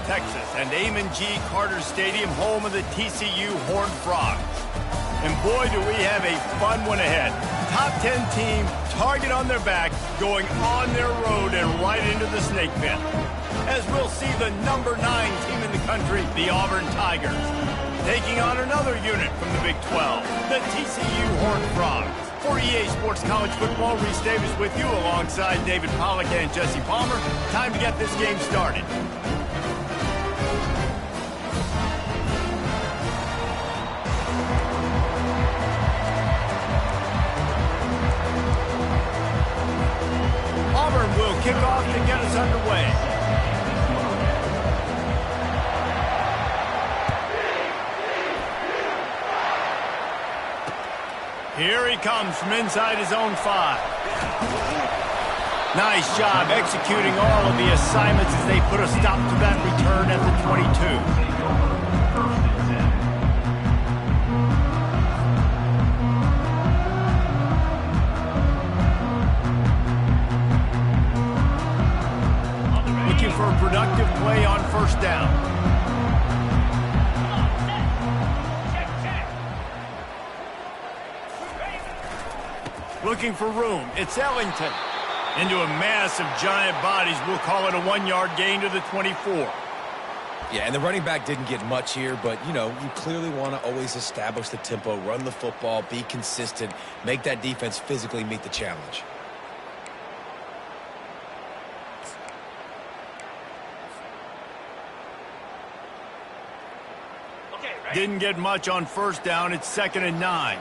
Texas, and Amon G. Carter Stadium, home of the TCU Horned Frogs. And boy, do we have a fun one ahead. Top 10 team, target on their back, going on their road and right into the snake pit. As we'll see the number 9 team in the country, the Auburn Tigers, taking on another unit from the Big 12, the TCU Horned Frogs. For EA Sports College Football, Reese Davis with you alongside David Pollack and Jesse Palmer. Time to get this game started. Auburn will kick off to get us underway. Here he comes from inside his own 5. Nice job executing all of the assignments as they put a stop to that return at the 22. Looking for a productive play on first down. Looking for room. It's Ellington. Into a mass of giant bodies. We'll call it a 1-yard gain to the 24. Yeah, and the running back didn't get much here, but, you know, you clearly want to always establish the tempo, run the football, be consistent, make that defense physically meet the challenge. Didn't get much on first down. It's 2nd and 9.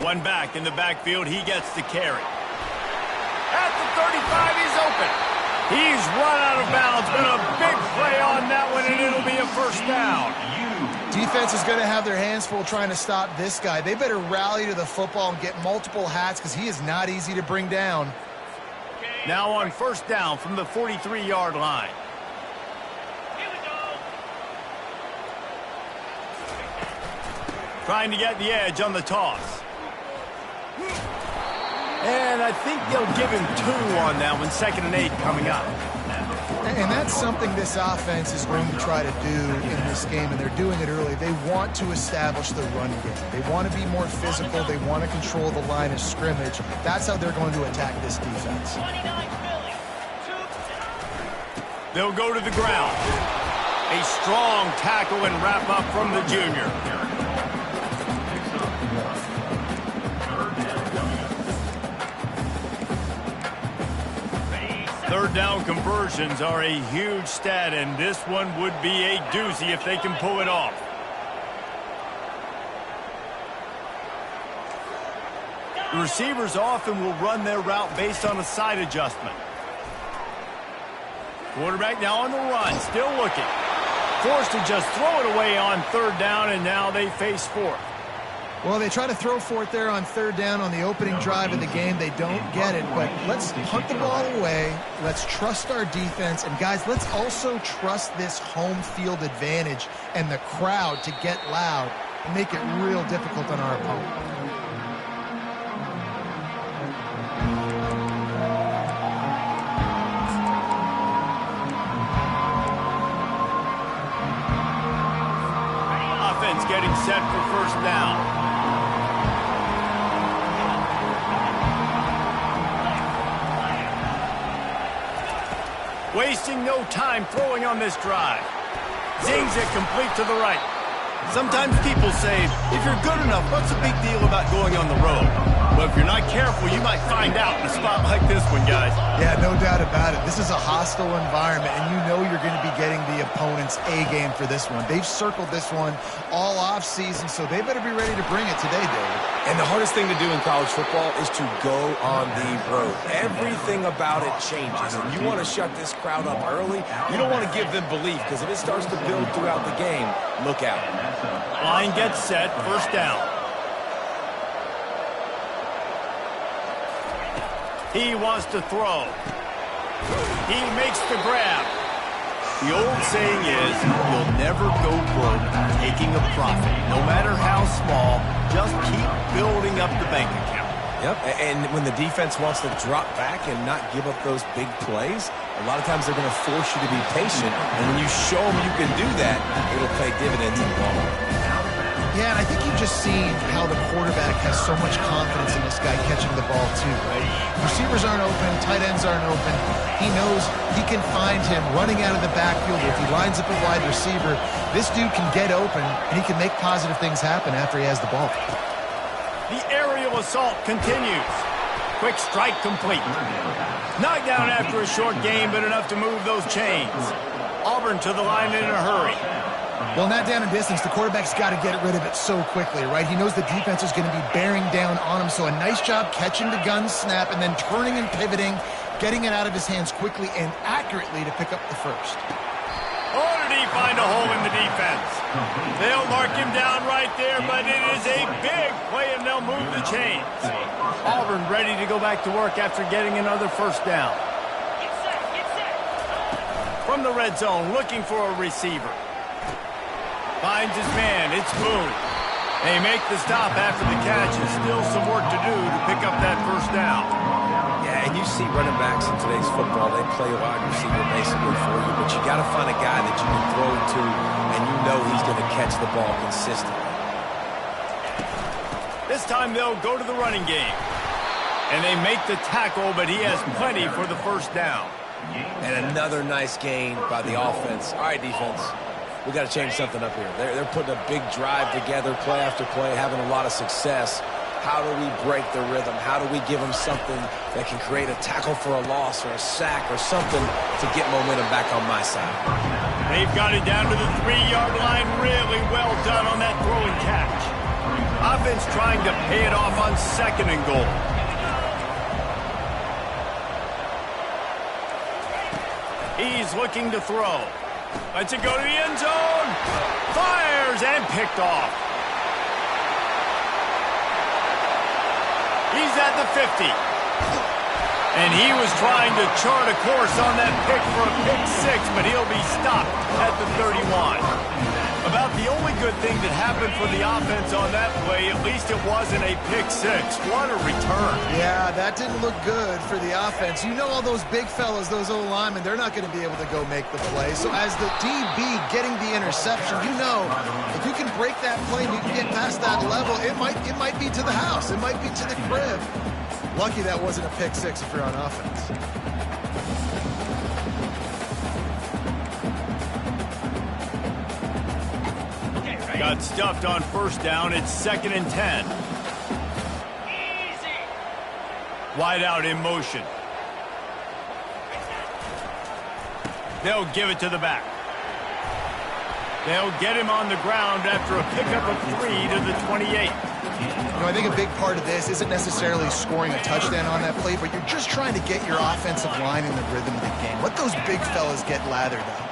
One back in the backfield. He gets the carry. At the 35, he's open. He's run out of bounds. Been a big play on that one, and it'll be a first down. Defense is going to have their hands full trying to stop this guy. They better rally to the football and get multiple hats because he is not easy to bring down. Now on first down from the 43-yard line. Here we go. Trying to get the edge on the toss. And I think they'll give him 2 on that one. 2nd and 8 coming up. And that's something this offense is going to try to do in this game, and they're doing it early. They want to establish the run game. They want to be more physical. They want to control the line of scrimmage. That's how they're going to attack this defense. They'll go to the ground. A strong tackle and wrap up from the junior. Third down conversions are a huge stat, and this one would be a doozy if they can pull it off. The receivers often will run their route based on a side adjustment. Quarterback now on the run, still looking. Forced to just throw it away on third down, and now they face 4th. Well, they try to throw for it there on third down on the opening drive of the game. They don't get it, but let's punt the ball away. Let's trust our defense. And, guys, let's also trust this home field advantage and the crowd to get loud and make it real difficult on our opponent. Offense getting set for first down. Wasting no time throwing on this drive. Zings it complete to the right. Sometimes people say, if you're good enough, what's the big deal about going on the road? But if you're not careful, you might find out in a spot like this one, guys. Yeah, no doubt about it. This is a hostile environment, and you know you're going to be getting the opponent's A-game for this one. They've circled this one all off-season, so they better be ready to bring it today, David. And the hardest thing to do in college football is to go on the road. Everything about it changes, and you want to shut this crowd up early. You don't want to give them belief, because if it starts to build throughout the game, look out. Line gets set, first down. He wants to throw. He makes the grab. The old saying is, you'll never go broke taking a profit. No matter how small, just keep building up the bank account. Yep, and when the defense wants to drop back and not give up those big plays, a lot of times they're going to force you to be patient. And when you show them you can do that, it'll pay dividends in the long run. Yeah, and I think you've just seen how the quarterback has so much confidence in this guy catching the ball too, right? Receivers aren't open, tight ends aren't open. He knows he can find him running out of the backfield. If he lines up a wide receiver, this dude can get open, and he can make positive things happen after he has the ball. The aerial assault continues. Quick strike complete. Knocked down after a short game, but enough to move those chains. Auburn to the line in a hurry. Well, in that down and distance, the quarterback's got to get rid of it so quickly, right? He knows the defense is going to be bearing down on him, so a nice job catching the gun snap and then turning and pivoting, getting it out of his hands quickly and accurately to pick up the first. Oh, did he find a hole in the defense? They'll mark him down right there, but it is a big play, and they'll move the chains. Auburn ready to go back to work after getting another first down. Get set, get set. From the red zone, looking for a receiver. Finds his man. It's Boone. They make the stop after the catch, and still some work to do to pick up that first down. Yeah, and you see running backs in today's football, they play a wide receiver basically for you, but you got to find a guy that you can throw it to, and you know he's going to catch the ball consistently. This time they'll go to the running game. And they make the tackle, but he has plenty for the first down. And another nice gain by the offense. All right, defense. We got to change something up here. They're putting a big drive together, play after play, having a lot of success. How do we break the rhythm? How do we give them something that can create a tackle for a loss or a sack or something to get momentum back on my side? They've got it down to the 3-yard line. Really well done on that throw and catch. Offense trying to pay it off on 2nd and goal. He's looking to throw. Lets it go to the end zone. Fires and picked off. He's at the 50. And he was trying to chart a course on that pick for a pick 6, but he'll be stopped at the 31. About the only good thing that happened for the offense on that play, at least it wasn't a pick 6. What a return. Yeah, that didn't look good for the offense. You know all those big fellas, those O-linemen, they're not going to be able to go make the play. So as the DB getting the interception, you know, if you can break that play and you can get past that level, it might be to the house. It might be to the crib. Lucky that wasn't a pick 6 if you're on offense. Got stuffed on first down. It's 2nd and 10. Easy. Wide out in motion. They'll give it to the back. They'll get him on the ground after a pickup of 3 to the 28. You know, I think a big part of this isn't necessarily scoring a touchdown on that play, but you're just trying to get your offensive line in the rhythm of the game. Let those big fellas get lathered up.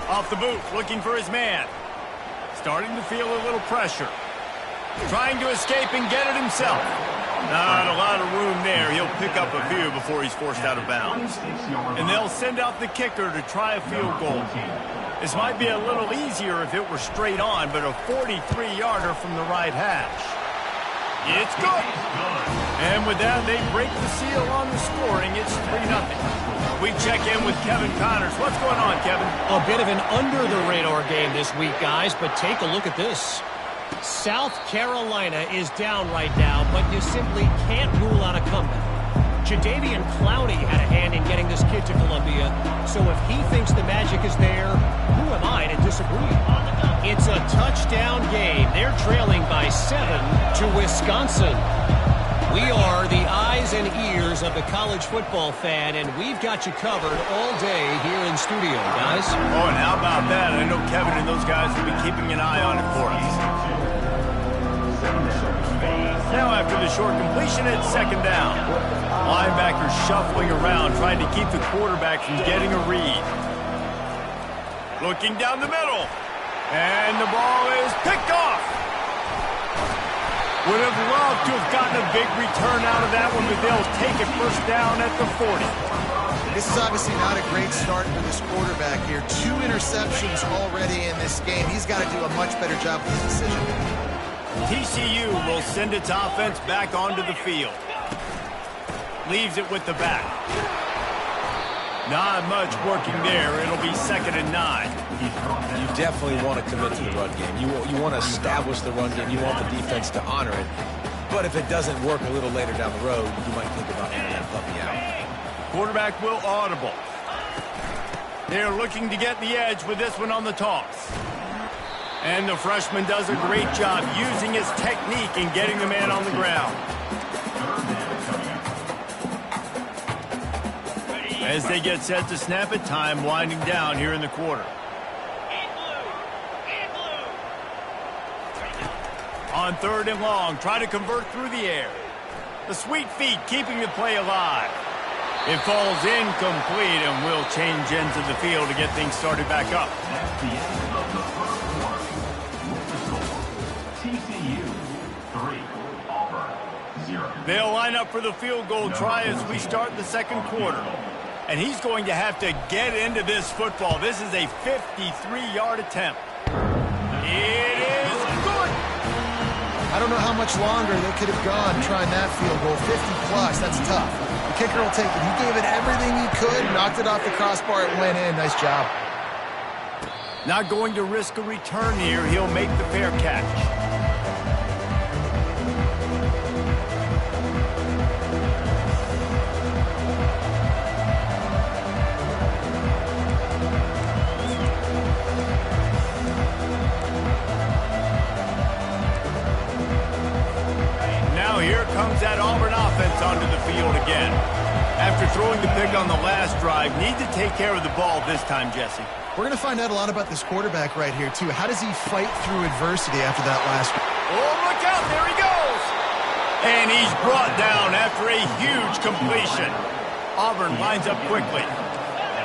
Off the boot, looking for his man. Starting to feel a little pressure. Trying to escape and get it himself. Not a lot of room there. He'll pick up a few before he's forced out of bounds. And they'll send out the kicker to try a field goal. This might be a little easier if it were straight on, but a 43-yarder from the right hash. It's good. And with that, they break the seal on the scoring. It's 3-0. We check in with Kevin Connors. What's going on, Kevin? A bit of an under-the-radar game this week, guys, but take a look at this. South Carolina is down right now, but you simply can't rule out a comeback. Jadeveon Clowney had a hand in getting this kid to Columbia, so if he thinks the magic is there, who am I to disagree? It's a touchdown game. They're trailing by 7 to Wisconsin. We are the eyes and ears of the college football fan, and we've got you covered all day here in studio, guys. Oh, and how about that? I know Kevin and those guys will be keeping an eye on it for us. Now after the short completion, it's 2nd down. Linebackers shuffling around, trying to keep the quarterback from getting a read. Looking down the middle. And the ball is picked off. Would have loved to have gotten a big return out of that one, but they'll take it first down at the 40. This is obviously not a great start for this quarterback here. 2 interceptions already in this game. He's got to do a much better job with his decision. TCU will send its offense back onto the field. Leaves it with the back. Not much working there. It'll be 2nd and 9. You definitely want to commit to the run game. You want to establish the run game. You want the defense to honor it. But if it doesn't work a little later down the road, you might think about handing that puppy out. Quarterback will audible. They're looking to get the edge with this one on the toss. And the freshman does a great job using his technique and getting the man on the ground. As they get set to snap it, time winding down here in the quarter. On 3rd and long, try to convert through the air. The sweet feet keeping the play alive. It falls incomplete and will change ends of the field to get things started back up. That's the end of the first quarter. With the score, TCU 3, Auburn 0. They'll line up for the field goal try as we start the 2nd quarter. And he's going to have to get into this football. This is a 53-yard attempt. It is good. I don't know how much longer they could have gone trying that field goal. 50-plus, that's tough. The kicker will take it. He gave it everything he could, knocked it off the crossbar, it went in. Nice job. Not going to risk a return here. He'll make the fair catch. Comes that Auburn offense onto the field again. After throwing the pick on the last drive, need to take care of the ball this time, Jesse. We're going to find out a lot about this quarterback right here, too. How does he fight through adversity after that last one? Oh, look out. There he goes. And he's brought down after a huge completion. Auburn lines up quickly.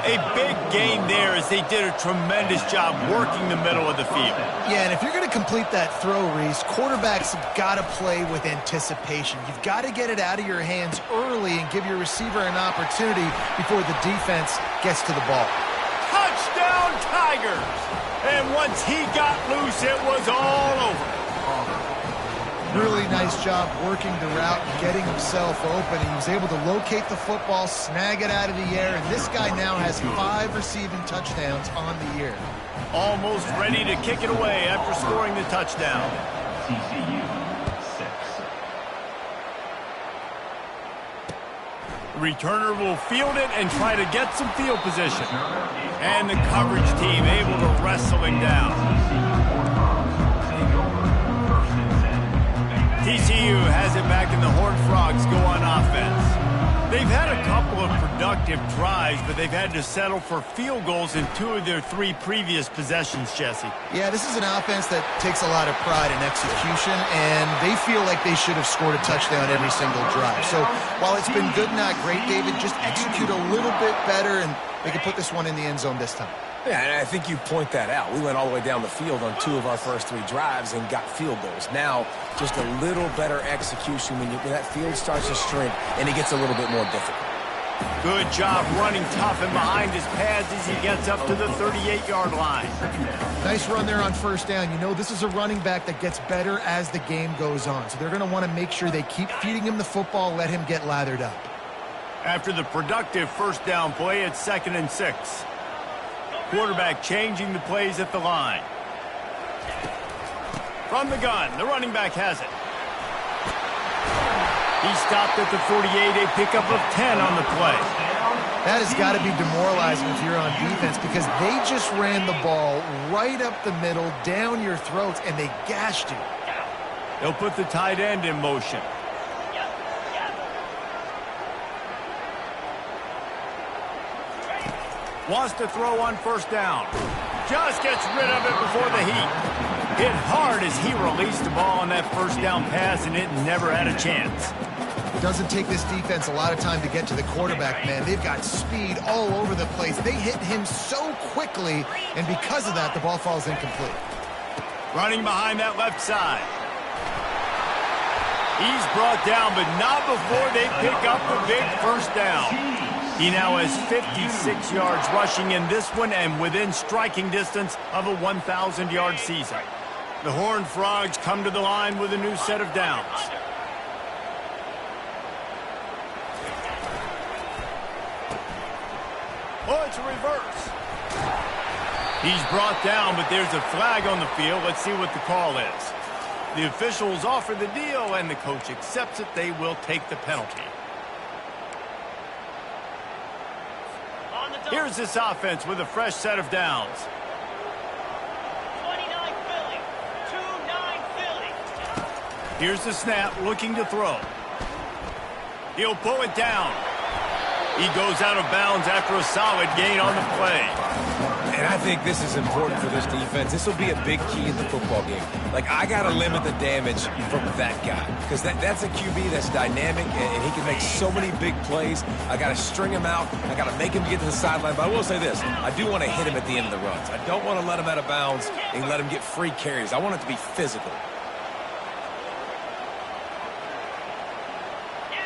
A big gain there as they did a tremendous job working the middle of the field. Yeah, and if you're going to complete that throw, Reese, quarterbacks have got to play with anticipation. You've got to get it out of your hands early and give your receiver an opportunity before the defense gets to the ball. Touchdown, Tigers! And once he got loose, it was all over. Really nice job working the route and getting himself open. He was able to locate the football, snag it out of the air, and this guy now has 5 receiving touchdowns on the year. Almost ready to kick it away after scoring the touchdown. TCU 6. The returner will field it and try to get some field position. And the coverage team able to wrestle him down. TCU has it back, and the Horned Frogs go on offense. They've had a couple of productive drives, but they've had to settle for field goals in 2 of their 3 previous possessions, Jesse. Yeah, this is an offense that takes a lot of pride in execution, and they feel like they should have scored a touchdown every single drive. So while it's been good, not great, David, just execute a little bit better, and they can put this one in the end zone this time. Yeah, and I think you point that out. We went all the way down the field on 2 of our first 3 drives and got field goals. Now, just a little better execution when that field starts to shrink and it gets a little bit more difficult. Good job running tough and behind his pads as he gets up to the 38-yard line. Nice run there on 1st down. You know, this is a running back that gets better as the game goes on. So they're going to want to make sure they keep feeding him the football, let him get lathered up. After the productive 1st down play, it's 2nd and 6. Quarterback changing the plays at the line. From the gun, the running back has it. He stopped at the 48, a pickup of 10 on the play. That has got to be demoralizing if you're on defense because they just ran the ball right up the middle, down your throats, and they gashed you. They'll put the tight end in motion. Wants to throw on 1st down. Just gets rid of it before the heat. Hit hard as he released the ball on that 1st down pass, and it never had a chance. It doesn't take this defense a lot of time to get to the quarterback, man. They've got speed all over the place. They hit him so quickly, and because of that, the ball falls incomplete. Running behind that left side. He's brought down, but not before they pick up the big 1st down. He now has 56 yards rushing in this one and within striking distance of a 1,000-yard season. The Horned Frogs come to the line with a new set of downs. Oh, it's a reverse. He's brought down, but there's a flag on the field. Let's see what the call is. The officials offer the deal, and the coach accepts it. They will take the penalty. Here's this offense with a fresh set of downs. 29 Philly. 2-9 Philly. Here's the snap, looking to throw. He'll pull it down. He goes out of bounds after a solid gain on the play. And I think this is important for this defense. This will be a big key in the football game. Like, I got to limit the damage from that guy because that's a QB that's dynamic, and he can make so many big plays. I got to string him out. I got to make him get to the sideline. But I will say this. I do want to hit him at the end of the runs. I don't want to let him out of bounds and let him get free carries. I want it to be physical.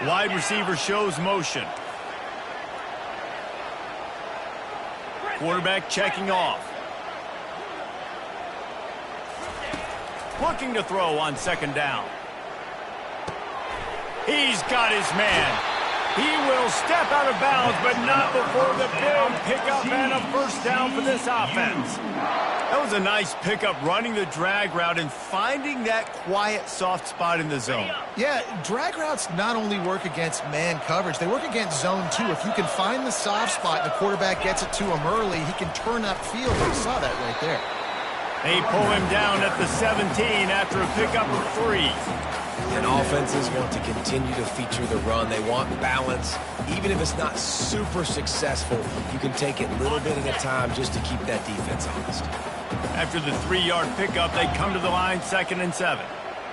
Wide receiver shows motion. Quarterback checking off. Looking to throw on second down. He's got his man. He will step out of bounds, but not before the big pickup and a first down for this offense. That was a nice pickup, running the drag route and finding that quiet, soft spot in the zone. Yeah, drag routes not only work against man coverage, they work against zone too. If you can find the soft spot and the quarterback gets it to him early, he can turn upfield. We saw that right there. They pull him down at the 17 after a pickup of 3. And offenses want to continue to feature the run. They want balance. Even if it's not super successful, you can take it little bit at a time just to keep that defense honest. After the 3-yard pickup, they come to the line, 2nd and 7.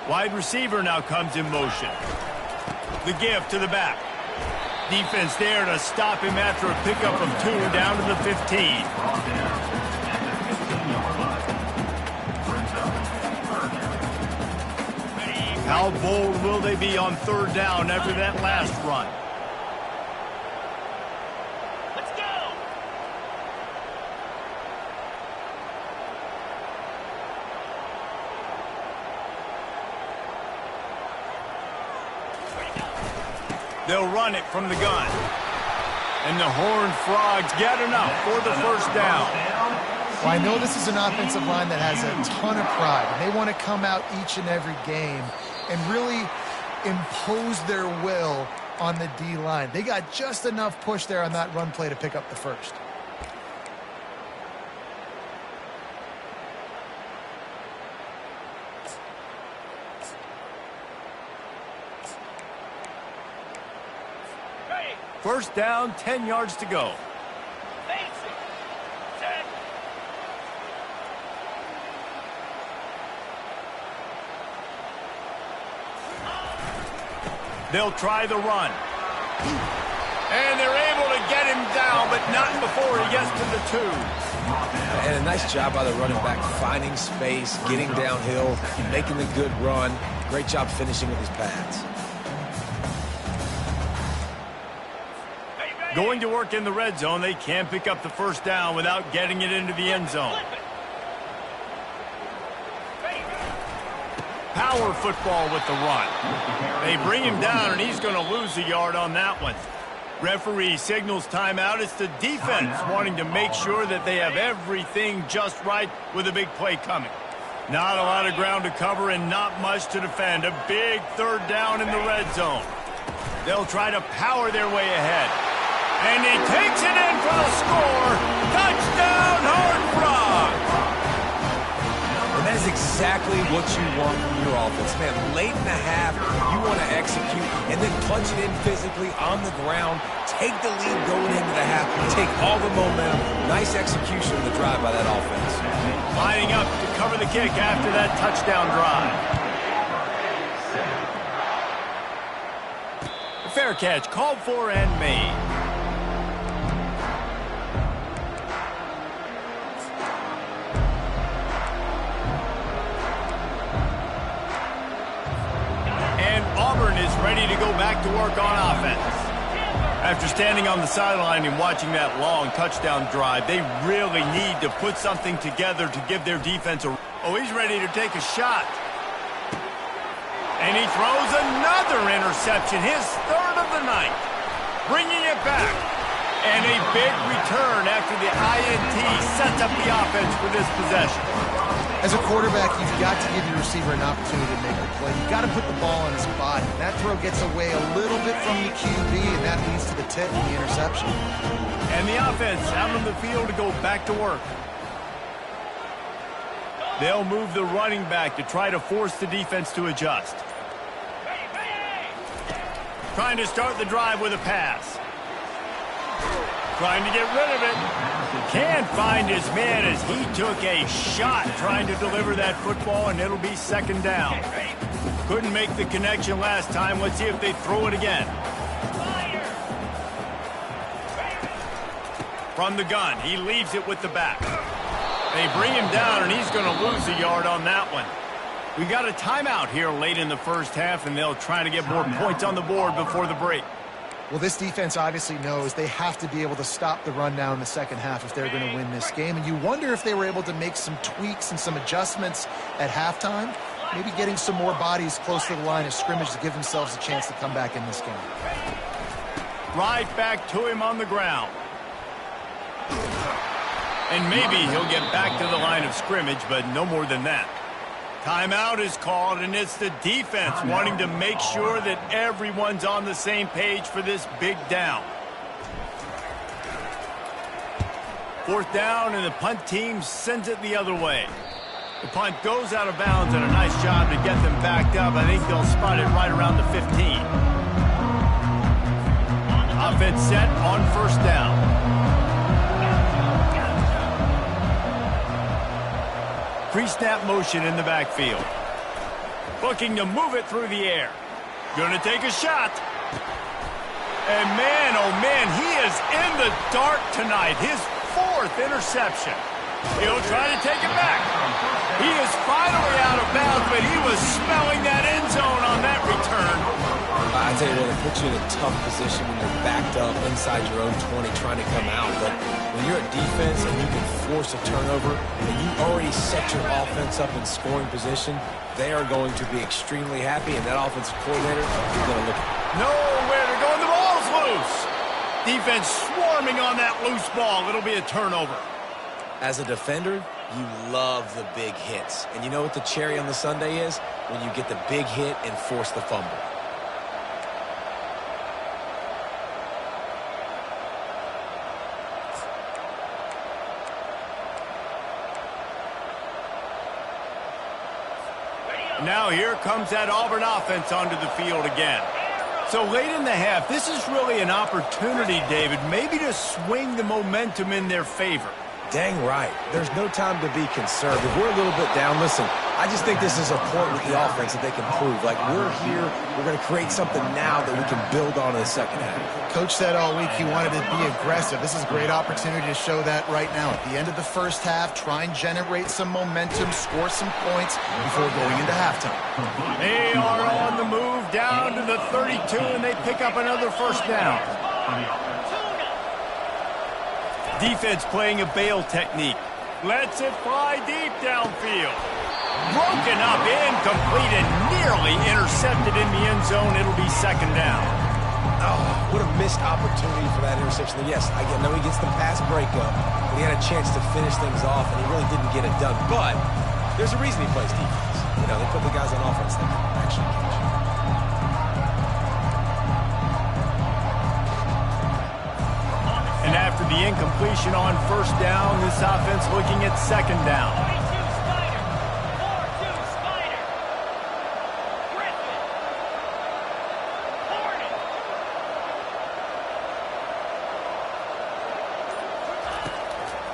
Wide receiver now comes in motion. The give to the back. Defense there to stop him after a pickup of 2 down to the 15. How bold will they be on 3rd down after that last run? Let's go. They'll run it from the gun. And the Horned Frogs get enough for the first down. Well, I know this is an offensive line that has a ton of pride, and they want to come out each and every game and really impose their will on the D-line. They got just enough push there on that run play to pick up the first. First down, 10 yards to go. They'll try the run. And they're able to get him down, but not before he gets to the 2. And a nice job by the running back, finding space, getting downhill, making the good run. Great job finishing with his pads. Going to work in the red zone. They can't pick up the first down without getting it into the end zone. Power football with the run. They bring him down, and he's going to lose a yard on that one. Referee signals timeout. It's the defense wanting to make sure that they have everything just right with a big play coming. Not a lot of ground to cover and not much to defend. A big 3rd down in the red zone. They'll try to power their way ahead. And he takes it in for the score. Touchdown, Horned Frogs! And that is exactly what you want from your offense. Man, late in the half, you want to execute and then punch it in physically on the ground. Take the lead going into the half. Take all the momentum. Nice execution of the drive by that offense. Lining up to cover the kick after that touchdown drive. A fair catch called for and made. Auburn is ready to go back to work on offense. After standing on the sideline and watching that long touchdown drive, they really need to put something together to give their defense a... Oh, he's ready to take a shot. And he throws another interception, his third of the night. Bringing it back. And a big return after the INT sets up the offense for this possession. As a quarterback, you've got to give your receiver an opportunity to make a play. You've got to put the ball on his body. That throw gets away a little bit from the QB, and that leads to the tip and the interception. And the offense out on the field to go back to work. They'll move the running back to try to force the defense to adjust. Trying to start the drive with a pass. Trying to get rid of it. Can't find his man as he took a shot trying to deliver that football, and it'll be second down. Couldn't make the connection last time. Let's see if they throw it again. From the gun, he leaves it with the back. They bring him down, and he's going to lose a yard on that one. We got a timeout here late in the first half, and they'll try to get more points on the board before the break. Well, this defense obviously knows they have to be able to stop the run down in the second half if they're going to win this game. And you wonder if they were able to make some tweaks and some adjustments at halftime, maybe getting some more bodies close to the line of scrimmage to give themselves a chance to come back in this game. Right back to him on the ground. And maybe he'll get back to the line of scrimmage, but no more than that. Timeout is called, and it's the defense wanting to make sure that everyone's on the same page for this big down. Fourth down, and the punt team sends it the other way. The punt goes out of bounds, and a nice job to get them backed up. I think they'll spot it right around the 15. Offense set on first down. Pre-snap motion in the backfield. Looking to move it through the air. Gonna take a shot. And man, oh man, he is in the dark tonight. His fourth interception. He'll try to take it back. He is finally out of bounds, but he was smelling that end zone on that return. I tell you what, it puts you in a tough position when you're backed up inside your own 20 trying to come out. But when you're a defense and you can force a turnover and you already set your offense up in scoring position, they are going to be extremely happy, and that offensive coordinator is going to look at it. Nowhere to go, and the ball's loose. Defense swarming on that loose ball. It'll be a turnover. As a defender, you love the big hits. And you know what the cherry on the sundae is? When you get the big hit and force the fumble. Now here comes that Auburn offense onto the field again. So late in the half, this is really an opportunity, David, maybe to swing the momentum in their favor. Dang right. There's no time to be concerned. If we're a little bit down, listen, I just think this is a point with the offense that they can prove. Like, we're here, we're going to create something now that we can build on in the second half. Coach said all week he wanted to be aggressive. This is a great opportunity to show that right now. At the end of the first half, try and generate some momentum, score some points before going into halftime. They are on the move down to the 32, and they pick up another first down. Defense playing a bail technique. Lets it fly deep downfield. Broken up, incomplete, and nearly intercepted in the end zone. It'll be second down. Oh, what a missed opportunity for that interception. Yes, I know he gets the pass breakup, but he had a chance to finish things off, and he really didn't get it done. But there's a reason he plays defense. You know, they put the guys on offense that can actually catch. And after the incompletion on first down, this offense looking at second down. 4-2 Spider. Griffin. Hornet.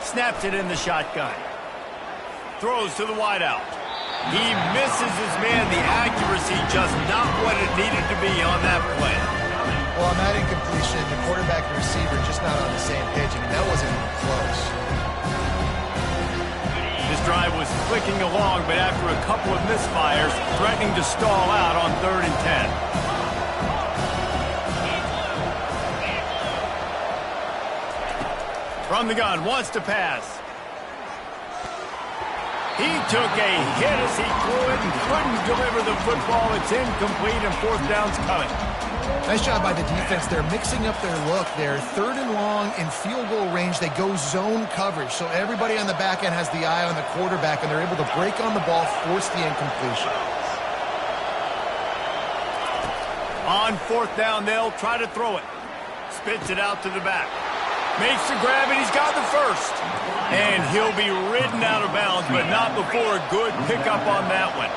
Snaps it in the shotgun. Throws to the wideout. He misses his man. The accuracy just not what it needed to be on that play. Well, on that incompletion, the quarterback and receiver just not on the same page. I mean, that wasn't even close. This drive was clicking along, but after a couple of misfires, threatening to stall out on 3rd and 10. From the gun, wants to pass. He took a hit as he threw it and couldn't deliver the football. It's incomplete and fourth down's coming. Nice job by the defense. They're mixing up their look. They're third and long in field goal range. They go zone coverage. So everybody on the back end has the eye on the quarterback, and they're able to break on the ball, force the incompletion. On fourth down, they'll try to throw it. Spits it out to the back. Makes the grab, and he's got the first. And he'll be ridden out of bounds, but not before a good pickup on that one.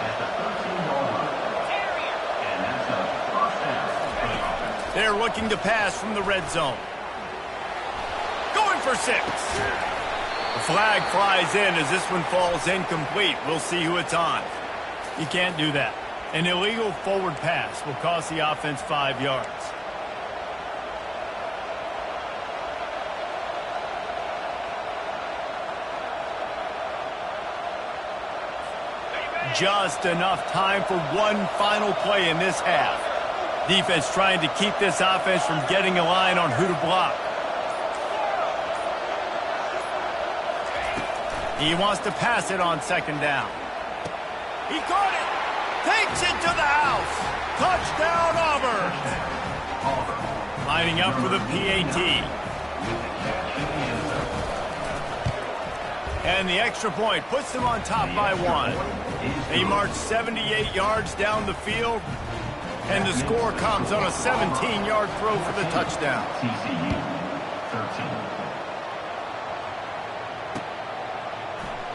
They're looking to pass from the red zone. Going for 6. The flag flies in as this one falls incomplete. We'll see who it's on. You can't do that. An illegal forward pass will cost the offense 5 yards. Just enough time for one final play in this half. Defense trying to keep this offense from getting a line on who to block. He wants to pass it on second down. He caught it. Takes it to the house. Touchdown, Auburn. Lining up for the PAT. And the extra point puts them on top by 1. They march 78 yards down the field, and the score comes on a 17-yard throw for the touchdown. TCU 13.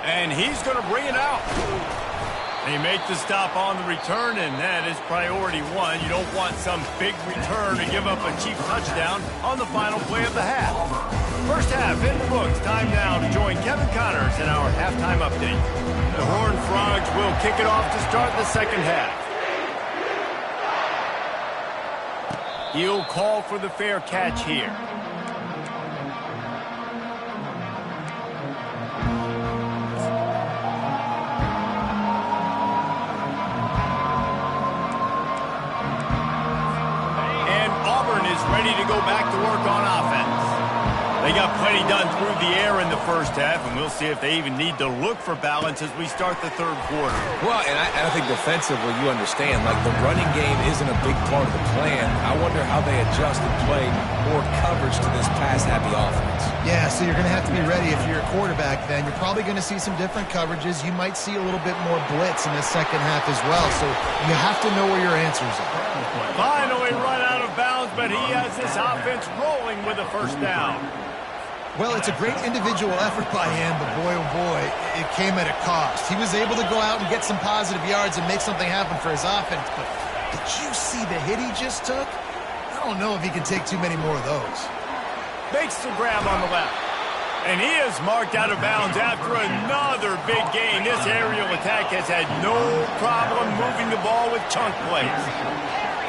And he's going to bring it out. They make the stop on the return, and that is priority 1. You don't want some big return to give up a cheap touchdown on the final play of the half. First half in the books. Time now to join Kevin Connors in our halftime update. The Horned Frogs will kick it off to start the second half. He'll call for the fair catch here. And Auburn is ready to go back to work on offense. They got plenty done through the air in the first half, and we'll see if they even need to look for balance as we start the third quarter. Well, and I think defensively, you understand, like the running game isn't a big part of the plan. I wonder how they adjust and play more coverage to this pass-happy offense. Yeah, so you're going to have to be ready if you're a quarterback then. You're probably going to see some different coverages. You might see a little bit more blitz in the second half as well, so you have to know where your answers are. Finally run out of bounds, but he has this offense rolling with a first down. Well, it's a great individual effort by him, but boy, oh boy, it came at a cost. He was able to go out and get some positive yards and make something happen for his offense, but did you see the hit he just took? I don't know if he can take too many more of those. Makes the grab on the left. And he is marked out of bounds after another big gain. This aerial attack has had no problem moving the ball with chunk plays.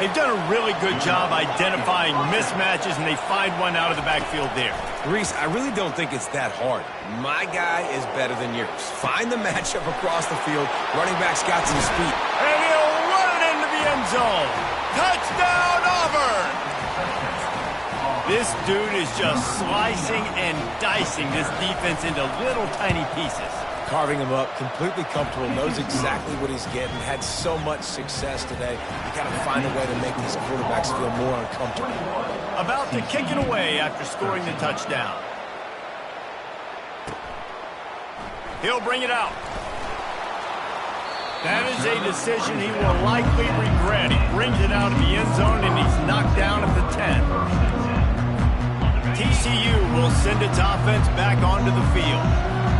They've done a really good job identifying mismatches, and they find one out of the backfield there. Reese, I really don't think it's that hard. My guy is better than yours. Find the matchup across the field. Running back's got some speed. And he'll run it into the end zone. Touchdown, Auburn! This dude is just slicing and dicing this defense into little tiny pieces. Carving him up, completely comfortable, knows exactly what he's getting, had so much success today. You got to find a way to make these quarterbacks feel more uncomfortable. About to kick it away after scoring the touchdown. He'll bring it out. That is a decision he will likely regret. He brings it out of the end zone, and he's knocked down at the 10. TCU will send its offense back onto the field.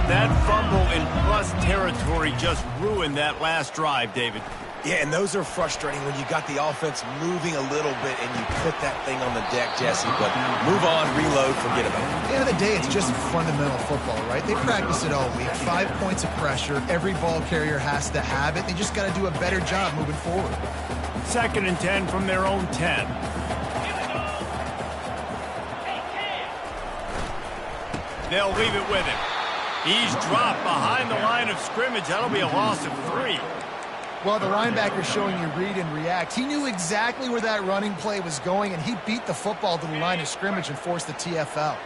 That fumble in plus territory just ruined that last drive, David. Yeah, and those are frustrating when you got the offense moving a little bit and you put that thing on the deck, Jesse. But move on, reload, forget about it. At the end of the day, it's just fundamental football, right? They practice it all week. 5 points of pressure. Every ball carrier has to have it. They just got to do a better job moving forward. 2nd and 10 from their own 10. They'll leave it with him. He's dropped behind the line of scrimmage. That'll be a loss of 3. Well, the linebacker showing you read and react. He knew exactly where that running play was going, and he beat the football to the line of scrimmage and forced the TFL.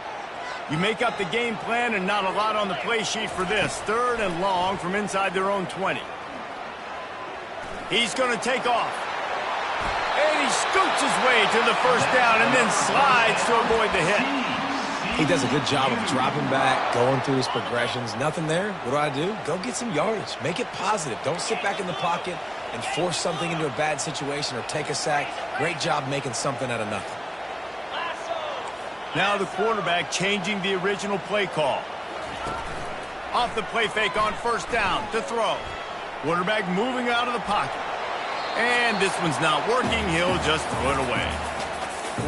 You make up the game plan and not a lot on the play sheet for this. 3rd and long from inside their own 20. He's going to take off. And he scoots his way to the first down and then slides to avoid the hit. He does a good job of dropping back, going through his progressions. Nothing there. What do? Go get some yardage. Make it positive. Don't sit back in the pocket and force something into a bad situation or take a sack. Great job making something out of nothing. Now the quarterback changing the original play call. Off the play fake on first down to throw. Quarterback moving out of the pocket. And this one's not working. He'll just throw it away.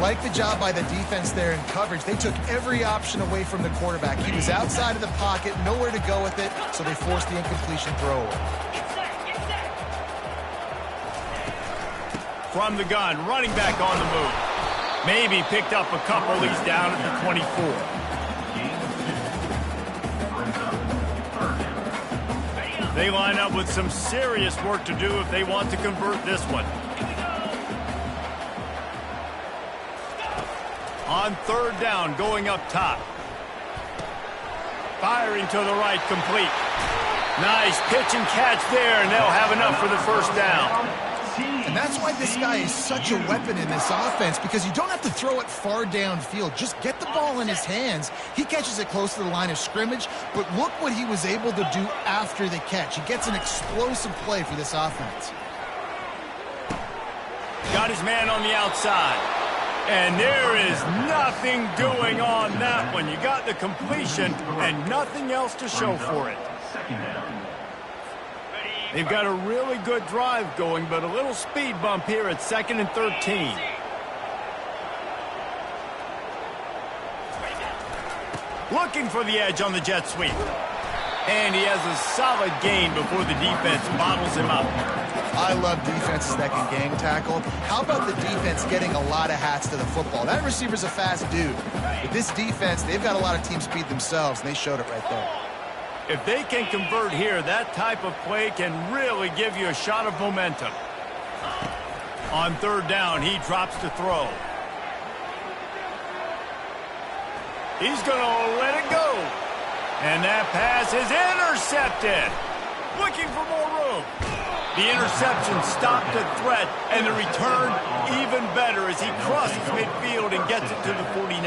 Like the job by the defense there in coverage. They took every option away from the quarterback. He was outside of the pocket, nowhere to go with it, so they forced the incompletion throw away. From the gun, running back on the move. Maybe picked up a couple. He's down at the 24. They line up with some serious work to do if they want to convert this one. On 3rd down, going up top. Firing to the right, complete. Nice pitch and catch there, and they'll have enough for the first down. And that's why this guy is such a weapon in this offense, because you don't have to throw it far downfield. Just get the ball in his hands. He catches it close to the line of scrimmage, but look what he was able to do after the catch. He gets an explosive play for this offense. Got his man on the outside. And there is nothing doing on that one. You got the completion and nothing else to show for it. They've got a really good drive going, but a little speed bump here at 2nd and 13. Looking for the edge on the jet sweep. And he has a solid gain before the defense bottles him up. I love defenses that can gang tackle. How about the defense getting a lot of hats to the football? That receiver's a fast dude. With this defense, they've got a lot of team speed themselves, and they showed it right there. If they can convert here, that type of play can really give you a shot of momentum. On 3rd down, he drops to throw. He's going to let it go. And that pass is intercepted. Looking for more room. The interception stopped the threat, and the return even better as he crosses midfield and gets it to the 49.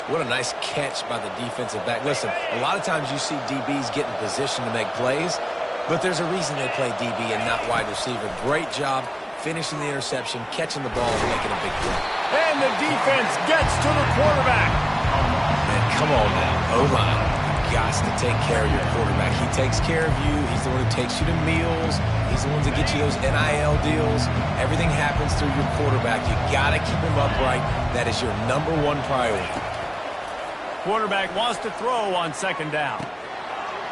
What a nice catch by the defensive back. Listen, a lot of times you see DBs get in position to make plays, but there's a reason they play DB and not wide receiver. Great job finishing the interception, catching the ball, and making a big play. And the defense gets to the quarterback. Man, come on now. O-line, you got to take care of your quarterback. He takes care of you. He's the one who takes you to meals. He's the one that gets you those NIL deals. Everything happens through your quarterback. You got to keep him upright. That is your #1 priority. Quarterback wants to throw on 2nd down.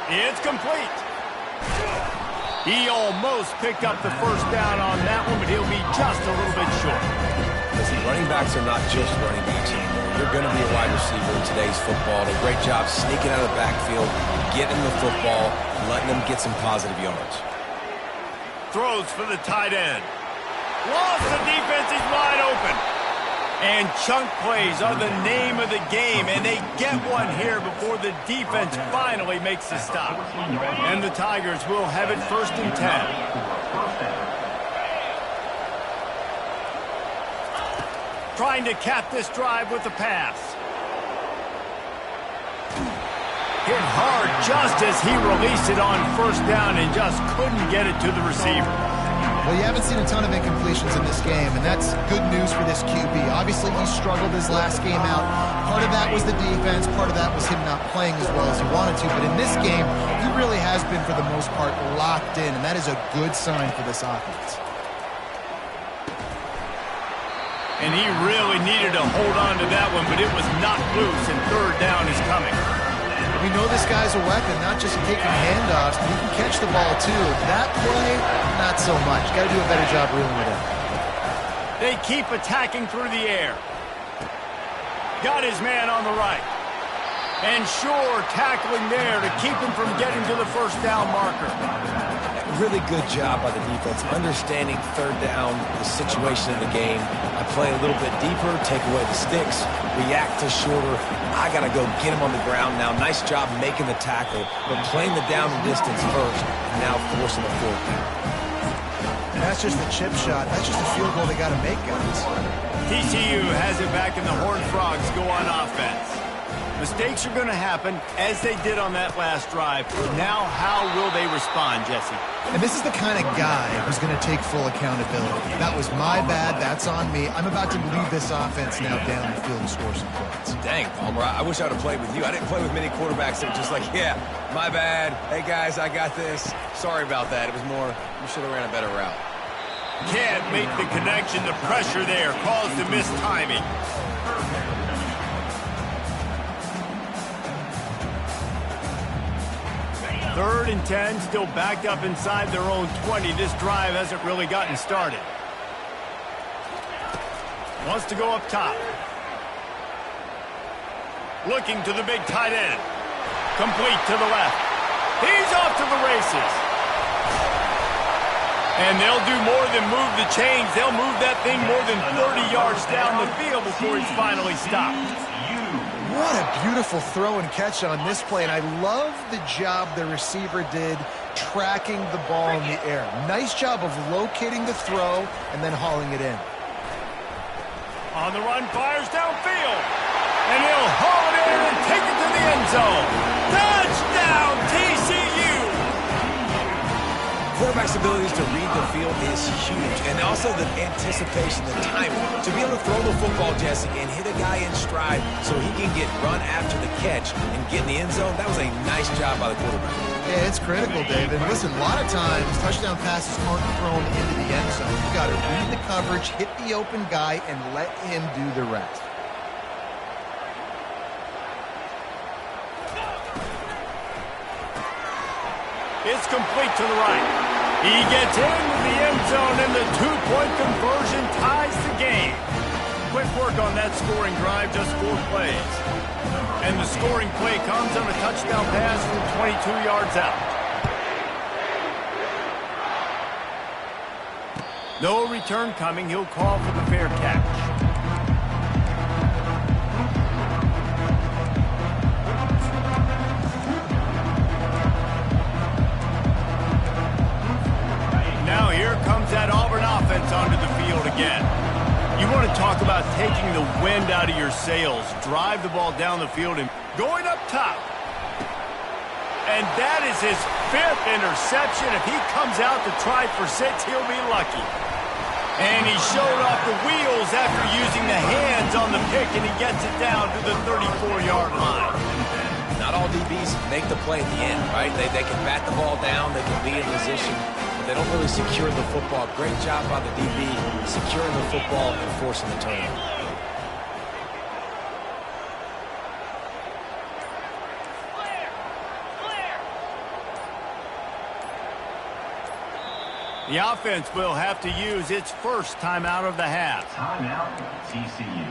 It's complete. He almost picked up the first down on that one, but he'll be just a little bit short. Listen, running backs are not just running backs anymore. You're going to be a wide receiver in today's football. A great job sneaking out of the backfield, getting the football, letting them get some positive yards. Throws for the tight end. Lost the defense. He's wide open. And chunk plays are the name of the game, and they get one here before the defense finally makes the stop. And the Tigers will have it 1st and 10. Trying to cap this drive with the pass. Hit hard just as he released it on 1st down and just couldn't get it to the receiver. Well, you haven't seen a ton of incompletions in this game, and that's good news for this QB. Obviously, he struggled his last game out. Part of that was the defense. Part of that was him not playing as well as he wanted to. But in this game, he really has been, for the most part, locked in, and that is a good sign for this offense. And he really needed to hold on to that one, but it was knocked loose, and 3rd down is coming. We know this guy's a weapon, not just taking handoffs, but he can catch the ball too. That play, not so much. Got to do a better job reeling it in. They keep attacking through the air. Got his man on the right. And sure, tackling there to keep him from getting to the 1st down marker. really good job by the defense, understanding third down, the situation in the game. I play a little bit deeper, take away the sticks, react to shorter. I got to go get him on the ground now. Nice job making the tackle, but playing the down and distance first, and now forcing the fourth down. And that's just the chip shot. That's just a field goal they got to make, guys. TCU has it back, and the Horned Frogs go on offense. Mistakes are going to happen, as they did on that last drive. Now, how will they respond, Jesse? And this is the kind of guy who's going to take full accountability. That was my bad. That's on me. I'm about to lead this offense now down the field and score some points. Dang, Palmer, I wish I would have played with you. I didn't play with many quarterbacks that were just like, yeah, my bad. Hey, guys, I got this. Sorry about that. It was more, you should have ran a better route. Can't make the connection. The pressure there caused the missed timing. Third and 10, still backed up inside their own 20. This drive hasn't really gotten started. Wants to go up top. Looking to the big tight end. Complete to the left. He's off to the races. And they'll do more than move the chains. They'll move that thing more than 30 yards down the field before he's finally stopped. What a beautiful throw and catch on this play, and I love the job the receiver did tracking the ball in the air. Nice job of locating the throw and then hauling it in. On the run, fires downfield. And he'll haul it in and take it to the end zone. Touchdown, TCU! Quarterback's abilities to read the field is huge, and also the anticipation, the timing. To be able to throw the football, Jesse, and hit a guy in stride so he can get run after the catch and get in the end zone, that was a nice job by the quarterback. Yeah, it's critical, David. Listen, a lot of times touchdown passes aren't thrown into the end zone. You've got to read the coverage, hit the open guy, and let him do the rest. It's complete to the right. He gets into the end zone, and the two-point conversion ties the game. Quick work on that scoring drive, just 4 plays. And the scoring play comes on a touchdown pass from 22 yards out. No return coming. He'll call for the fair catch. Now here comes that Auburn offense onto the field again. You want to talk about taking the wind out of your sails. Drive the ball down the field and going up top. And that is his 5th interception. If he comes out to try for 6, he'll be lucky. And he showed off the wheels after using the hands on the pick, and he gets it down to the 34-yard line. Not all DBs make the play at the end, right? They can bat the ball down, they can be in position, but they don't really secure the football. Great job by the DB securing the football and forcing the turnover. The offense will have to use its first timeout of the half. Timeout, TCU.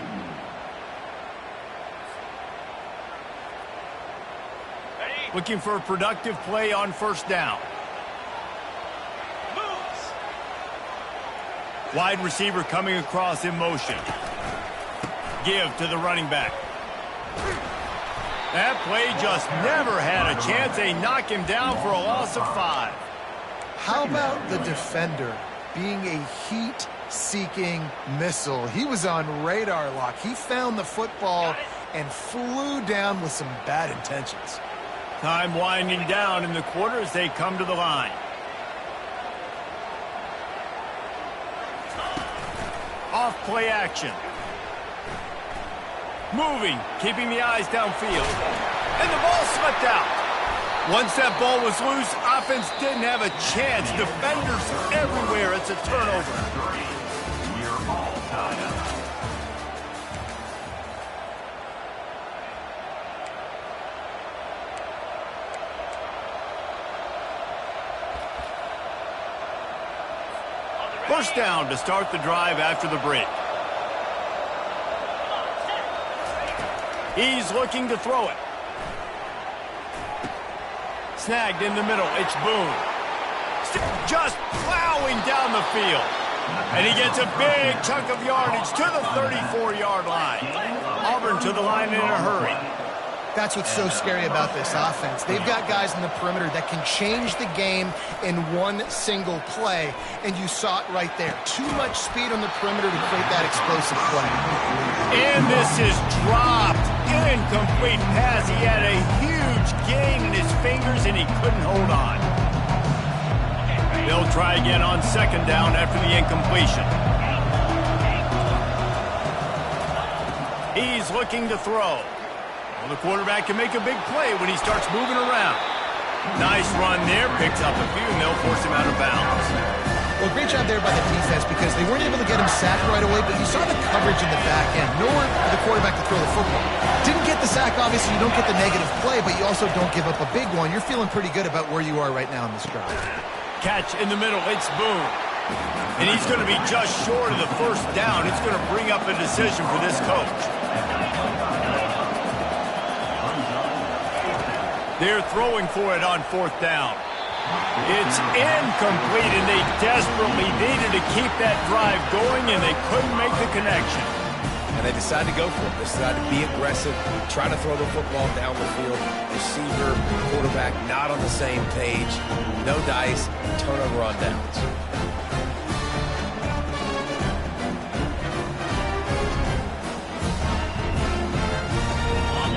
Looking for a productive play on first down. Wide receiver coming across in motion. Give to the running back. That play just never had a chance. They knock him down for a loss of 5. How about the defender being a heat-seeking missile? He was on radar lock. He found the football and flew down with some bad intentions. Time winding down in the quarter as they come to the line. Off play action. Moving, keeping the eyes downfield. And the ball slipped out. Once that ball was loose, offense didn't have a chance. Defenders everywhere. It's a turnover. We're all tied up. First down to start the drive after the break. He's looking to throw it. Snagged in the middle. It's Boone. just plowing down the field. And he gets a big chunk of yardage to the 34-yard line. Auburn to the line in a hurry. That's what's so scary about this offense. They've got guys in the perimeter that can change the game in one single play, and you saw it right there. Too much speed on the perimeter to create that explosive play. And this is dropped. Incomplete pass. He had a huge gain in his fingers, and he couldn't hold on. They'll try again on second down after the incompletion. He's looking to throw. Well, the quarterback can make a big play when he starts moving around. Nice run there. Picks up a few, and they'll force him out of bounds. Well, great job there by the defense because they weren't able to get him sacked right away, but you saw the coverage in the back end. Nowhere for the quarterback to throw the football. Didn't get the sack, obviously. You don't get the negative play, but you also don't give up a big one. You're feeling pretty good about where you are right now in this drive. Catch in the middle. It's Boone. And he's going to be just short of the first down. It's going to bring up a decision for this coach. They're throwing for it on fourth down. It's incomplete, and they desperately needed to keep that drive going, and they couldn't make the connection. And they decided to go for it. They decided to be aggressive, try to throw the football down the field. Receiver, quarterback not on the same page. No dice, turnover on downs.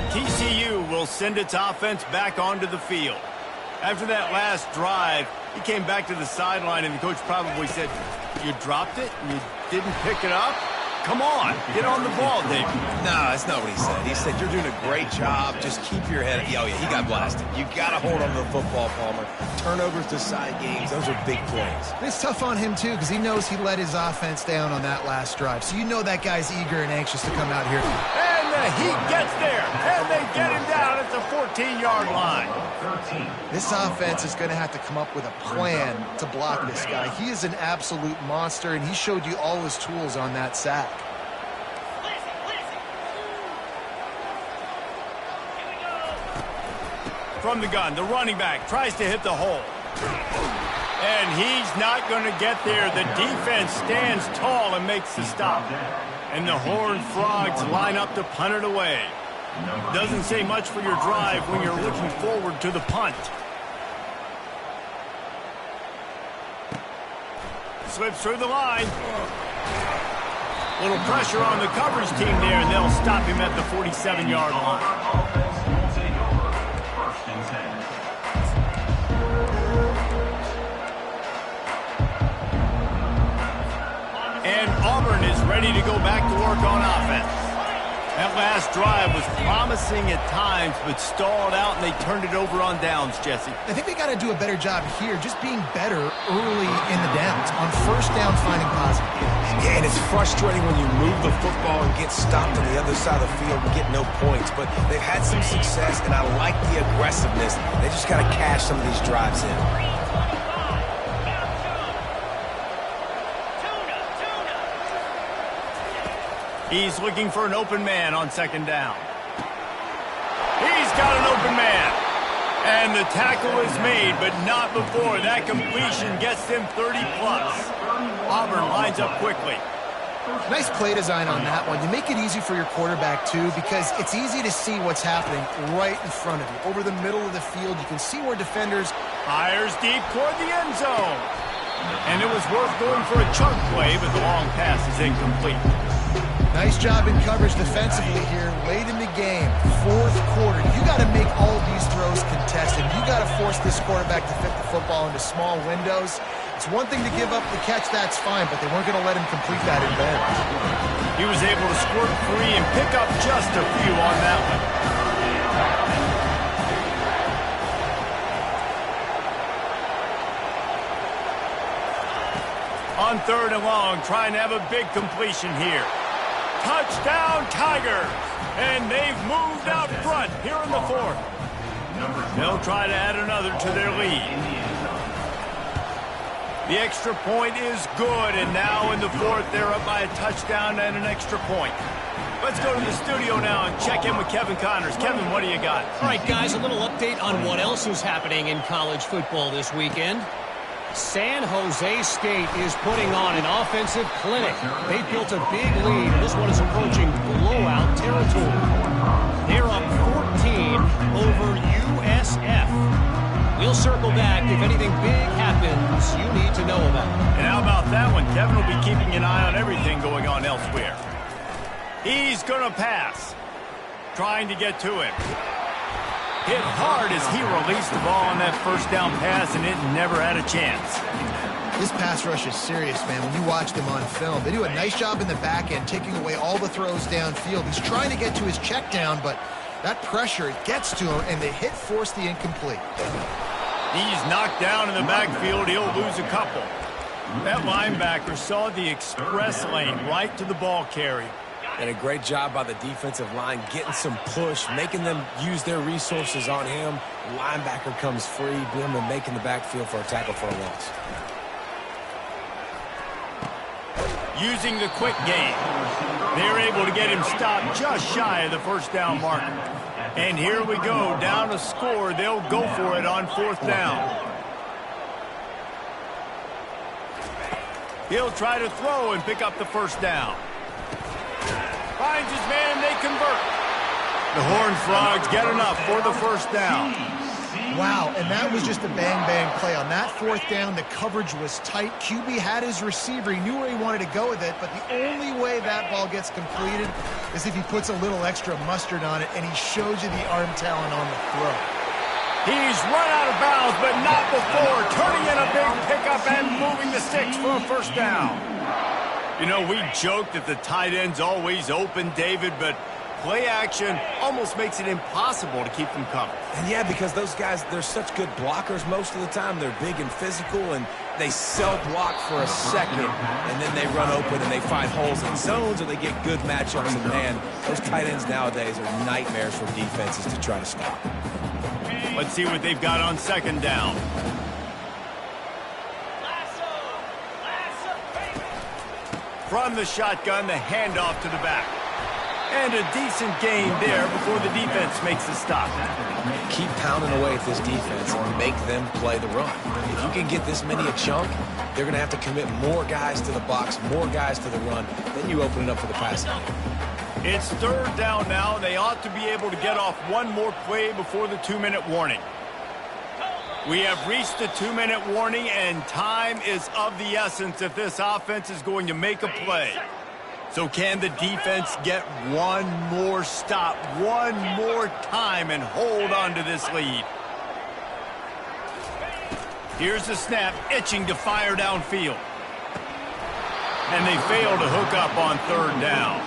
TCU will send its offense back onto the field. After that last drive, he came back to the sideline, and the coach probably said, "You dropped it? You didn't pick it up? Come on, get on the ball, David." No, that's not what he said. He said, "You're doing a great job. Just keep your head." Oh, yeah, he got blasted. You got to hold on to the football, Palmer. Turnovers decide games. Those are big plays. It's tough on him, too, because he knows he let his offense down on that last drive. So you know that guy's eager and anxious to come out here. And the Heat gets there, and they get him down at the 14-yard line. This offense is going to have to come up with a plan to block this guy. He is an absolute monster, and he showed you all his tools on that sack. From the gun, the running back tries to hit the hole. And he's not going to get there. The defense stands tall and makes the stop. And the Horned Frogs line up to punt it away. Doesn't say much for your drive when you're looking forward to the punt. Slips through the line. Little pressure on the coverage team there, and they'll stop him at the 47-yard line. And Auburn is ready to go back to work on offense. That last drive was promising at times, but stalled out, and they turned it over on downs, Jesse. I think they got to do a better job here, just being better early in the downs. On first down, finding positive plays. Yeah, and it's frustrating when you move the football and get stopped on the other side of the field and get no points. But they've had some success, and I like the aggressiveness. They just got to cash some of these drives in. He's looking for an open man on second down. He's got an open man. And the tackle is made, but not before that completion gets them 30-plus. Auburn lines up quickly. Nice play design on that one. You make it easy for your quarterback, too, because it's easy to see what's happening right in front of you. Over the middle of the field, you can see where defenders... Fires deep toward the end zone. And it was worth going for a chunk play, but the long pass is incomplete. Nice job in coverage defensively here late in the game. Fourth quarter. You got to make all of these throws contested. You got to force this quarterback to fit the football into small windows. It's one thing to give up the catch, that's fine, but they weren't going to let him complete that in bounds. He was able to squirt free and pick up just a few on that one. On third and long, trying to have a big completion here. Touchdown, Tigers! And they've moved out front here in the fourth. They'll try to add another to their lead. The extra point is good, and now in the fourth, they're up by a touchdown and an extra point. Let's go to the studio now and check in with Kevin Connors. Kevin, what do you got? All right, guys, a little update on what else is happening in college football this weekend. San Jose State is putting on an offensive clinic. They built a big lead. This one is approaching blowout territory. They're up 14 over USF. We'll circle back if anything big happens you need to know about. And how about that one? Kevin will be keeping an eye on everything going on elsewhere. He's going to pass. Trying to get to him. Hit hard as he released the ball on that first down pass, and it never had a chance. This pass rush is serious, man. When you watch them on film, they do a nice job in the back end, taking away all the throws downfield. He's trying to get to his check down, but that pressure, it gets to him, and the hit forced the incomplete. He's knocked down in the backfield. He'll lose a couple. That linebacker saw the express lane right to the ball carrier. And a great job by the defensive line getting some push, making them use their resources on him. The linebacker comes free, boom, and making the backfield for a tackle for a loss. Using the quick game, they're able to get him stopped just shy of the first down marker. And here we go, down a score. They'll go for it on fourth down. He'll try to throw and pick up the first down. Finds his man, and they convert. The Horned Frogs get enough for the first down. Wow, and that was just a bang-bang play. On that fourth down, the coverage was tight. QB had his receiver. He knew where he wanted to go with it, but the only way that ball gets completed is if he puts a little extra mustard on it, and he shows you the arm talent on the throw. He's run out of bounds, but not before. Turning in a big pickup and moving the sticks for a first down. You know, we joke that the tight end's always open, David, but play action almost makes it impossible to keep them covered. And yeah, because those guys, they're such good blockers most of the time. They're big and physical, and they self-block for a second, and then they run open and they find holes in zones, or they get good matchups. And man, those tight ends nowadays are nightmares for defenses to try to stop. Let's see what they've got on second down. From the shotgun, the handoff to the back. And a decent gain there before the defense makes the stop. Keep pounding away at this defense and make them play the run. If you can get this many a chunk, they're going to have to commit more guys to the box, more guys to the run. Then you open it up for the passing game. It's third down now. They ought to be able to get off one more play before the 2-minute warning. We have reached the 2-minute warning, and time is of the essence if this offense is going to make a play. So can the defense get one more stop, one more time, and hold on to this lead? Here's the snap, itching to fire downfield. And they fail to hook up on third down.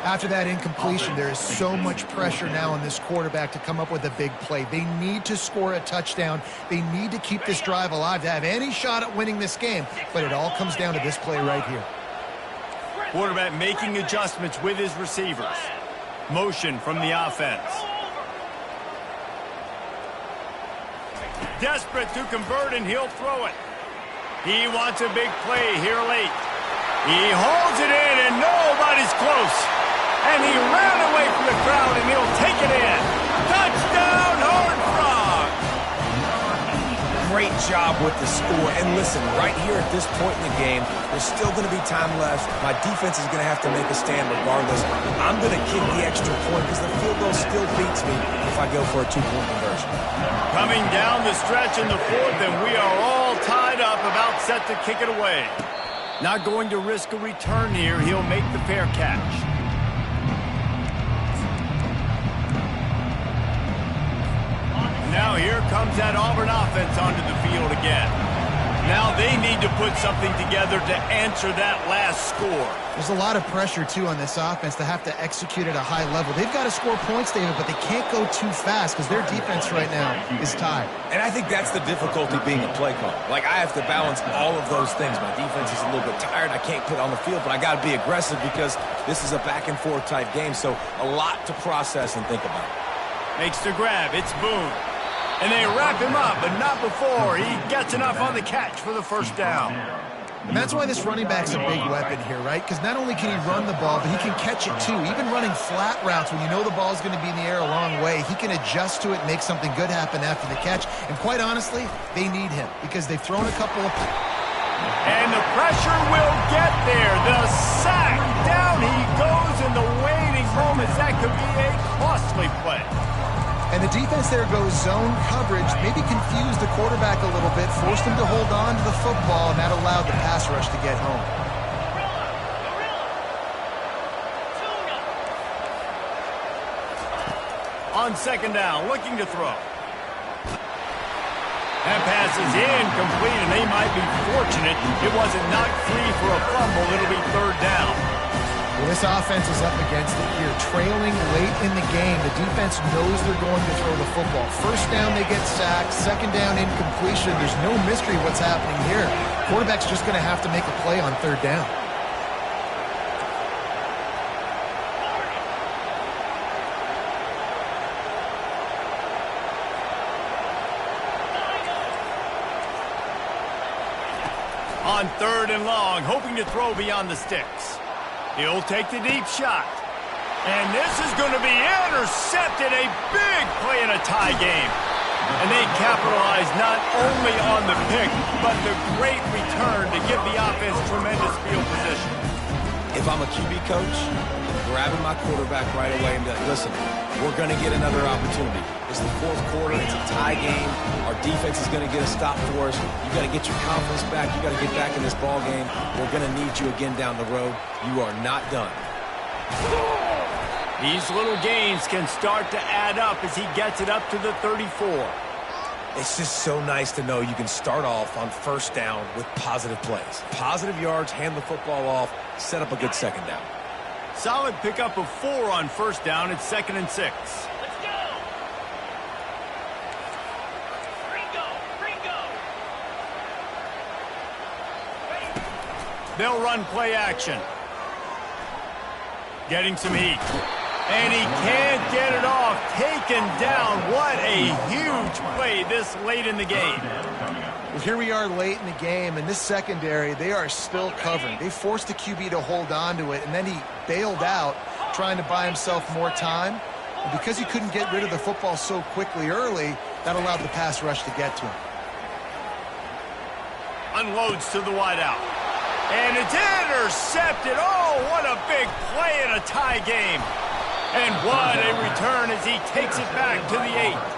After that incompletion, there is so much pressure now on this quarterback to come up with a big play. They need to score a touchdown. They need to keep this drive alive to have any shot at winning this game. But it all comes down to this play right here. Quarterback making adjustments with his receivers. Motion from the offense. Desperate to convert, and he'll throw it. He wants a big play here late. He holds it in, and nobody's close. And he ran away from the crowd, and he'll take it in. Touchdown, Horned Frogs! Great job with the score. And listen, right here at this point in the game, there's still going to be time left. My defense is going to have to make a stand regardless. I'm going to kick the extra point because the field goal still beats me if I go for a 2-point conversion. Coming down the stretch in the fourth, and we are all tied up, about set to kick it away. Not going to risk a return here. He'll make the fair catch. Now here comes that Auburn offense onto the field again. Now they need to put something together to answer that last score. There's a lot of pressure, too, on this offense to have to execute at a high level. They've got to score points, David, but they can't go too fast because their defense right now is tied. And I think that's the difficulty being a play caller. Like, I have to balance all of those things. My defense is a little bit tired. I can't put on the field, but I got to be aggressive because this is a back-and-forth type game, so a lot to process and think about. Makes the grab. It's Boone. And they wrap him up, but not before he gets enough on the catch for the first down. And that's why this running back's a big weapon here, right? Because not only can he run the ball, but he can catch it too. Even running flat routes when you know the ball's going to be in the air a long way, he can adjust to it and make something good happen after the catch. And quite honestly, they need him because they've thrown a couple of... And the pressure will get there. The sack. Down he goes in the waiting moments. That could be a costly play. And the defense there goes zone coverage, maybe confused the quarterback a little bit, forced him to hold on to the football, and that allowed the pass rush to get home. On second down, looking to throw. That pass is incomplete, and they might be fortunate it wasn't knocked free for a fumble. It'll be third down. Well, this offense is up against it here. Trailing late in the game, the defense knows they're going to throw the football. First down, they get sacked. Second down, incompletion. There's no mystery what's happening here. Quarterback's just going to have to make a play on third down. On third and long, hoping to throw beyond the sticks. He'll take the deep shot. And this is going to be intercepted. A big play in a tie game. And they capitalize not only on the pick, but the great return to give the offense tremendous field position. If I'm a QB coach, I'm grabbing my quarterback right away and be like, listen, we're going to get another opportunity. It's the fourth quarter. It's a tie game. Our defense is going to get a stop for us. You got to get your confidence back. You got to get back in this ball game. We're going to need you again down the road. You are not done. These little gains can start to add up as he gets it up to the 34. It's just so nice to know you can start off on first down with positive plays. Positive yards, hand the football off, set up a good second down. Solid pickup of 4 on first down. It's 2nd and 6. Let's go. Ringo. They'll run play action. Getting some heat. And he can't get it off. Taken down. What a huge play this late in the game. Well, here we are late in the game, and this secondary, they are still covering. They forced the QB to hold on to it, and then he bailed out, trying to buy himself more time. And because he couldn't get rid of the football so quickly early, that allowed the pass rush to get to him. Unloads to the wideout. And it's intercepted. Oh, what a big play in a tie game. And what a return as he takes it back to the 8.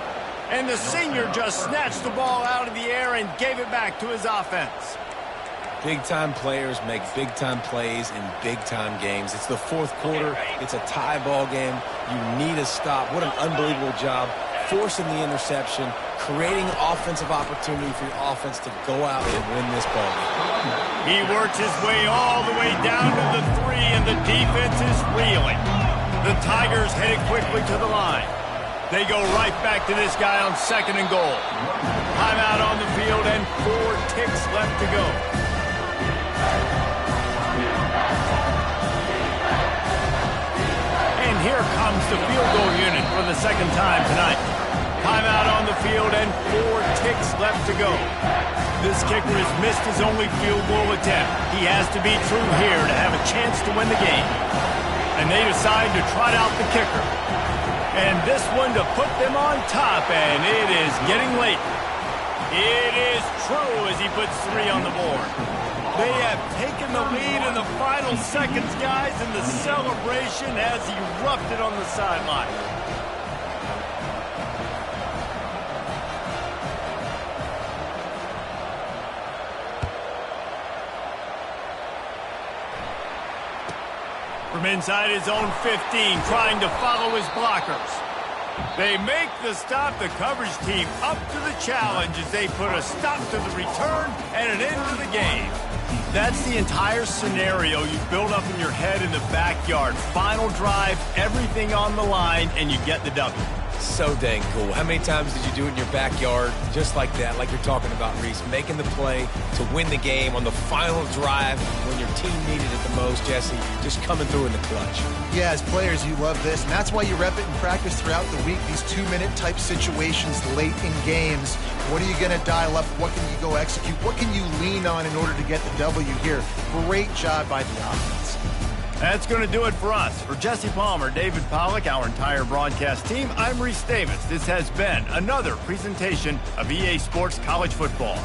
And the senior just snatched the ball out of the air and gave it back to his offense. Big-time players make big-time plays in big-time games. It's the fourth quarter. It's a tie ball game. You need a stop. What an unbelievable job forcing the interception, creating offensive opportunity for your offense to go out and win this ball game. He works his way all the way down to the 3, and the defense is reeling. The Tigers headed quickly to the line. They go right back to this guy on 2nd and goal. Timeout on the field and 4 ticks left to go. And here comes the field goal unit for the 2nd time tonight. Timeout on the field and 4 ticks left to go. This kicker has missed his only field goal attempt. He has to be true here to have a chance to win the game. And they decide to trot out the kicker. And this one to put them on top, and it is getting late. It is true as he puts 3 on the board. They have taken the lead in the final seconds, guys, and the celebration has erupted on the sideline. From inside his own 15, trying to follow his blockers. They make the stop. The coverage team up to the challenge as they put a stop to the return and an end to the game. That's the entire scenario you build up in your head in the backyard. Final drive, everything on the line, and you get the W. So dang cool. How many times did you do it in your backyard just like that, like you're talking about, Reese, making the play to win the game on the final drive when your team needed it the most, Jesse, just coming through in the clutch. Yeah, as players, you love this, and that's why you rep it in practice throughout the week, these 2-minute type situations late in games. What are you going to dial up? What can you go execute? What can you lean on in order to get the W here? Great job by the offense. That's going to do it for us. For Jesse Palmer, David Pollack, our entire broadcast team, I'm Reese Davis. This has been another presentation of EA Sports College Football.